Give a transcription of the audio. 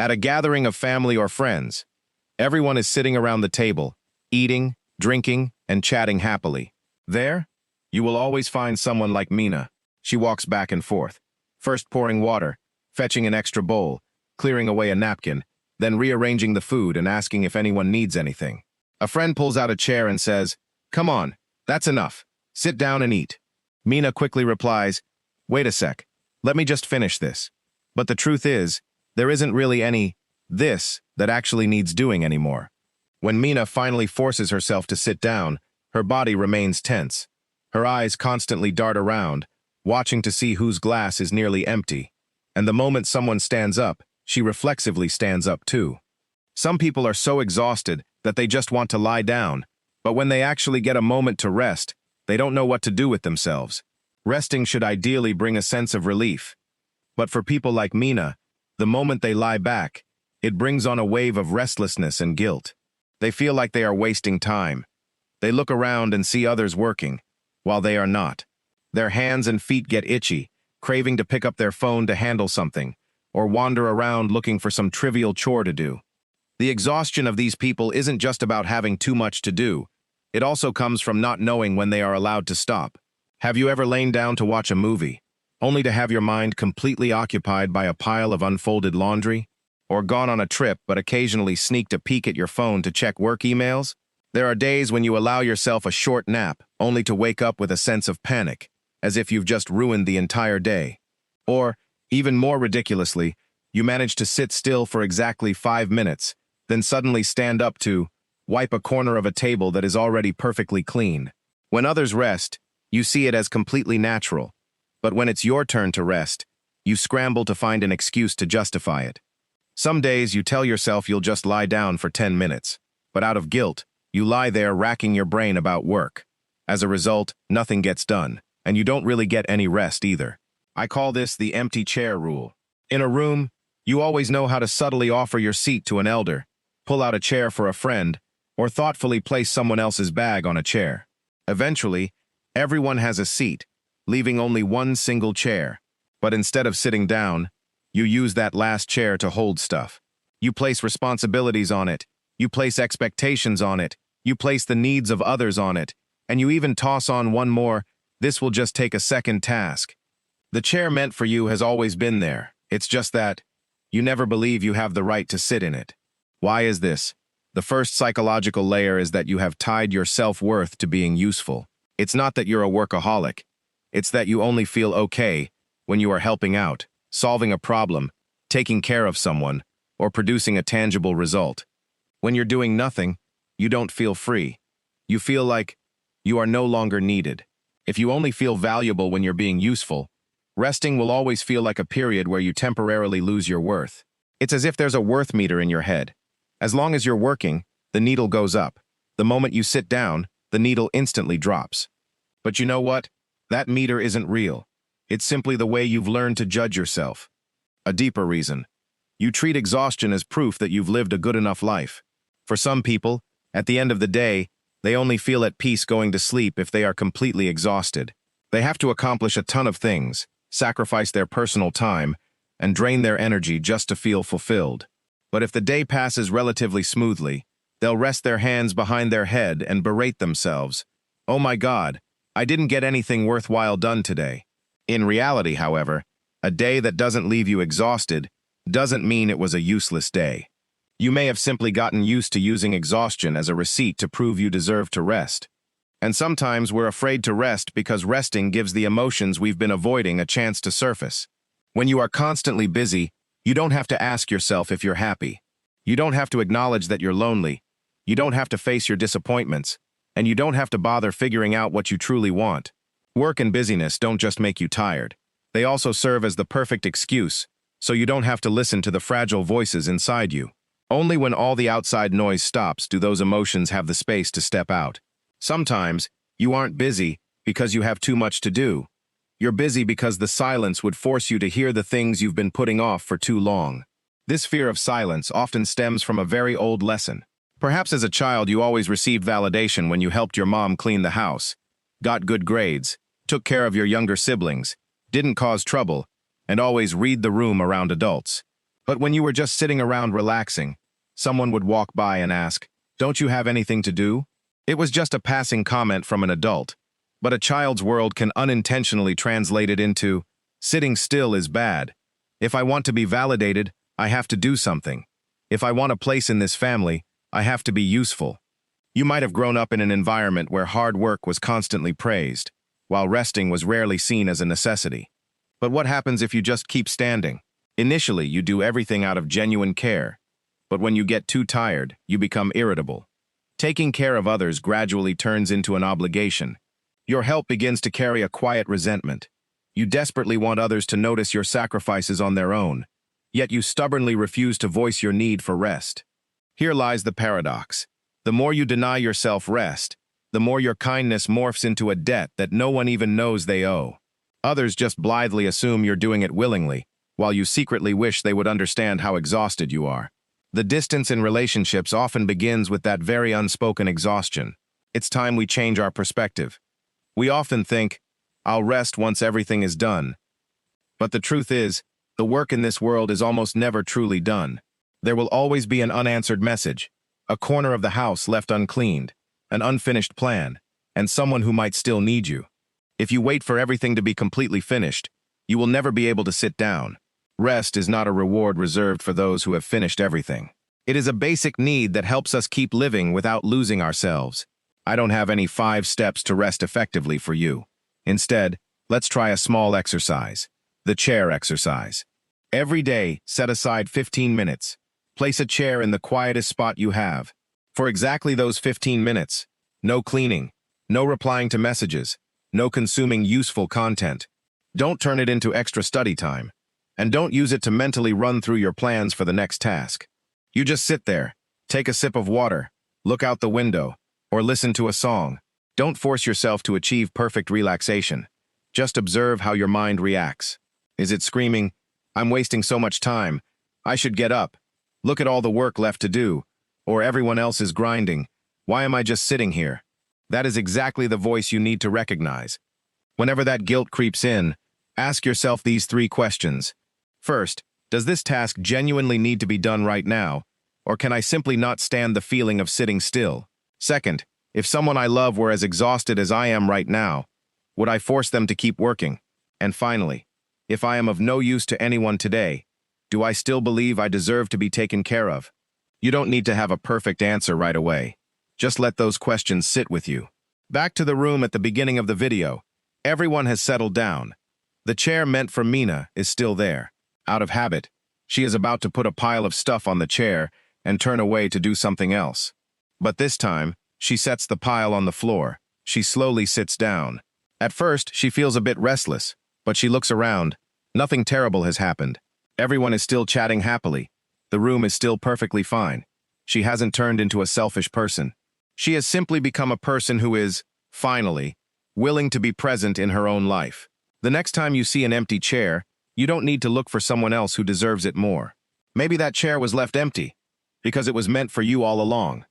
At a gathering of family or friends, everyone is sitting around the table, eating, drinking, and chatting happily. There, you will always find someone like Mina. She walks back and forth, first pouring water, fetching an extra bowl, clearing away a napkin, then rearranging the food and asking if anyone needs anything. A friend pulls out a chair and says, "Come on, that's enough. Sit down and eat." Mina quickly replies, "Wait a sec, let me just finish this." But the truth is, there isn't really any this that actually needs doing anymore. When Mina finally forces herself to sit down, her body remains tense. Her eyes constantly dart around, watching to see whose glass is nearly empty. And the moment someone stands up, she reflexively stands up too. Some people are so exhausted that they just want to lie down, but when they actually get a moment to rest, they don't know what to do with themselves. Resting should ideally bring a sense of relief. But for people like Mina, the moment they lie back, it brings on a wave of restlessness and guilt. They feel like they are wasting time. They look around and see others working, while they are not. Their hands and feet get itchy, craving to pick up their phone to handle something, or wander around looking for some trivial chore to do. The exhaustion of these people isn't just about having too much to do. It also comes from not knowing when they are allowed to stop. Have you ever lain down to watch a movie, only to have your mind completely occupied by a pile of unfolded laundry? Or gone on a trip but occasionally sneaked a peek at your phone to check work emails? There are days when you allow yourself a short nap, only to wake up with a sense of panic, as if you've just ruined the entire day. Or, even more ridiculously, you manage to sit still for exactly 5 minutes, then suddenly stand up to wipe a corner of a table that is already perfectly clean. When others rest, you see it as completely natural. But when it's your turn to rest, you scramble to find an excuse to justify it. Some days you tell yourself you'll just lie down for 10 minutes, but out of guilt, you lie there racking your brain about work. As a result, nothing gets done, and you don't really get any rest either. I call this the empty chair rule. In a room, you always know how to subtly offer your seat to an elder, pull out a chair for a friend, or thoughtfully place someone else's bag on a chair. Eventually, everyone has a seat, leaving only one single chair. But instead of sitting down, you use that last chair to hold stuff. You place responsibilities on it, you place expectations on it, you place the needs of others on it, and you even toss on one more, "This will just take a second" task. The chair meant for you has always been there. It's just that you never believe you have the right to sit in it. Why is this? The first psychological layer is that you have tied your self-worth to being useful. It's not that you're a workaholic. It's that you only feel okay when you are helping out, solving a problem, taking care of someone, or producing a tangible result. When you're doing nothing, you don't feel free. You feel like you are no longer needed. If you only feel valuable when you're being useful, resting will always feel like a period where you temporarily lose your worth. It's as if there's a worth meter in your head. As long as you're working, the needle goes up. The moment you sit down, the needle instantly drops. But you know what? That meter isn't real. It's simply the way you've learned to judge yourself. A deeper reason. You treat exhaustion as proof that you've lived a good enough life. For some people, at the end of the day, they only feel at peace going to sleep if they are completely exhausted. They have to accomplish a ton of things, sacrifice their personal time, and drain their energy just to feel fulfilled. But if the day passes relatively smoothly, they'll rest their hands behind their head and berate themselves. "Oh my God, I didn't get anything worthwhile done today." In reality, however, a day that doesn't leave you exhausted doesn't mean it was a useless day. You may have simply gotten used to using exhaustion as a receipt to prove you deserve to rest. And sometimes we're afraid to rest because resting gives the emotions we've been avoiding a chance to surface. When you are constantly busy, you don't have to ask yourself if you're happy. You don't have to acknowledge that you're lonely. You don't have to face your disappointments. And you don't have to bother figuring out what you truly want. Work and busyness don't just make you tired. They also serve as the perfect excuse, so you don't have to listen to the fragile voices inside you. Only when all the outside noise stops do those emotions have the space to step out. Sometimes, you aren't busy because you have too much to do. You're busy because the silence would force you to hear the things you've been putting off for too long. This fear of silence often stems from a very old lesson. Perhaps as a child you always received validation when you helped your mom clean the house, got good grades, took care of your younger siblings, didn't cause trouble, and always read the room around adults. But when you were just sitting around relaxing, someone would walk by and ask, "Don't you have anything to do?" It was just a passing comment from an adult, but a child's world can unintentionally translate it into, "Sitting still is bad. If I want to be validated, I have to do something. If I want a place in this family, I have to be useful." You might have grown up in an environment where hard work was constantly praised, while resting was rarely seen as a necessity. But what happens if you just keep standing? Initially, you do everything out of genuine care, but when you get too tired, you become irritable. Taking care of others gradually turns into an obligation. Your help begins to carry a quiet resentment. You desperately want others to notice your sacrifices on their own, yet you stubbornly refuse to voice your need for rest. Here lies the paradox. The more you deny yourself rest, the more your kindness morphs into a debt that no one even knows they owe. Others just blithely assume you're doing it willingly, while you secretly wish they would understand how exhausted you are. The distance in relationships often begins with that very unspoken exhaustion. It's time we change our perspective. We often think, "I'll rest once everything is done." But the truth is, the work in this world is almost never truly done. There will always be an unanswered message, a corner of the house left uncleaned, an unfinished plan, and someone who might still need you. If you wait for everything to be completely finished, you will never be able to sit down. Rest is not a reward reserved for those who have finished everything. It is a basic need that helps us keep living without losing ourselves. I don't have any 5 steps to rest effectively for you. Instead, let's try a small exercise, the chair exercise. Every day, set aside 15 minutes. Place a chair in the quietest spot you have. For exactly those 15 minutes, no cleaning, no replying to messages, no consuming useful content. Don't turn it into extra study time. And don't use it to mentally run through your plans for the next task. You just sit there, take a sip of water, look out the window, or listen to a song. Don't force yourself to achieve perfect relaxation. Just observe how your mind reacts. Is it screaming, "I'm wasting so much time. I should get up. Look at all the work left to do." Or everyone else is grinding. "Why am I just sitting here?" That is exactly the voice you need to recognize. Whenever that guilt creeps in, ask yourself these 3 questions. First, does this task genuinely need to be done right now, or can I simply not stand the feeling of sitting still? Second, if someone I love were as exhausted as I am right now, would I force them to keep working? And finally, if I am of no use to anyone today, do I still believe I deserve to be taken care of? You don't need to have a perfect answer right away. Just let those questions sit with you. Back to the room at the beginning of the video. Everyone has settled down. The chair meant for Mina is still there. Out of habit, she is about to put a pile of stuff on the chair and turn away to do something else. But this time, she sets the pile on the floor. She slowly sits down. At first, she feels a bit restless, but she looks around. Nothing terrible has happened. Everyone is still chatting happily. The room is still perfectly fine. She hasn't turned into a selfish person. She has simply become a person who is, finally, willing to be present in her own life. The next time you see an empty chair, you don't need to look for someone else who deserves it more. Maybe that chair was left empty because it was meant for you all along.